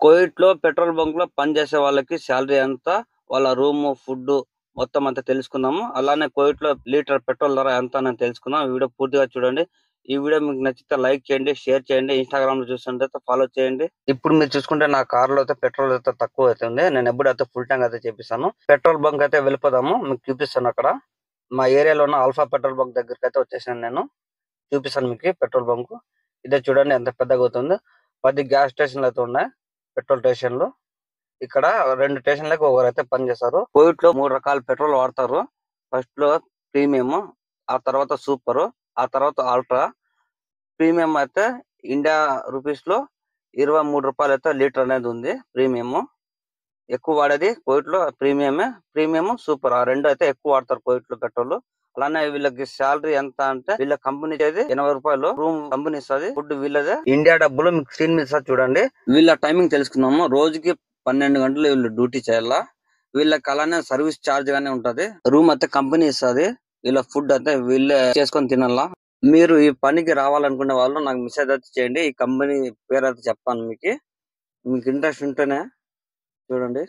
Covid లో petrol bunk లో పని చేసే వాళ్ళకి శాలరీ ఎంత, వాళ్ళ రూమ్, ఫుడ్ మొత్తం అంతా తెలుసుకుందాము. అలానే కోవిడ్ లో లీటర్ పెట్రోల్ ధర ఎంత అని తెలుసుకుందాం. ఈ వీడియో పూర్తిగా చూడండి. ఈ వీడియో మీకు నచ్చితే లైక్ చేయండి, షేర్ చేయండి. ఇన్స్టాగ్రామ్ లో చూస్తుంటే ఫాలో చేయండి. ఇప్పుడు మీరు చూసుకుంటే నా కార్ లో అయితే పెట్రోల్ అయితే తక్కువ అవుతుంది. నేను ఎప్పుడైతే ఫుల్ ట్యాంక్ అయితే చేపిస్తాను. పెట్రోల్ బంక్ అయితే వెళ్ళిపోదాము. మీకు చూపిస్తాను. అక్కడ మా ఏరియాలో ఉన్న ఆల్ఫా పెట్రోల్ బంక్ దగ్గరికి అయితే వచ్చేసాను. నేను చూపిస్తాను మీకు పెట్రోల్ బంక్. ఇదే చూడండి ఎంత పెద్దగా అవుతుంది. 10 గ్యాస్ స్టేషన్లు అయితే ఉన్నాయి. పెట్రోల్ స్టేషన్లు ఇక్కడ 2 స్టేషన్లకు ఒకరైతే పని చేస్తారు. కోవిడ్ లో 3 రకాల పెట్రోల్ వాడతారు. ఫస్ట్ లో ప్రీమియం, ఆ తర్వాత సూపర్, ఆ తర్వాత అల్ట్రా. ప్రీమియం అయితే ఇండియా రూపీస్ లో 23 రూపాయలు అయితే లీటర్ అనేది ఉంది. ప్రీమియం ఎక్కువ వాడేది కోవిడ్ లో ప్రీమియమే. ప్రీమియం, సూపర్ ఆ రెండు అయితే ఎక్కువ వాడతారు కోవిడ్ లో పెట్రోల్. అలానే వీళ్ళకి శాలరీ ఎంత అంటే వీళ్ళ కంపెనీ అయితే 80 రూపాయలు రూమ్ కంపెనీ ఇస్తుంది. ఫుడ్ వీళ్ళదే. ఇండియా డబ్బులు మీకు స్క్రీన్ మీద చూడండి. వీళ్ళ టైమింగ్ తెలుసుకుందాము. రోజుకి 12 గంటలు వీళ్ళు డ్యూటీ చేయాలా. వీళ్ళకి అలానే సర్వీస్ ఛార్జ్ గానే ఉంటది. రూమ్ అయితే కంపెనీ ఇస్తుంది. వీళ్ళ ఫుడ్ అయితే వీళ్ళే చేసుకొని తినాలా. మీరు ఈ పనికి రావాలనుకునే వాళ్ళు నాకు మెసేజ్ అయితే చేయండి. ఈ కంపెనీ పేరు అయితే చెప్తాను మీకు. మీకు ఇంట్రెస్ట్ ఉంటేనే చూడండి.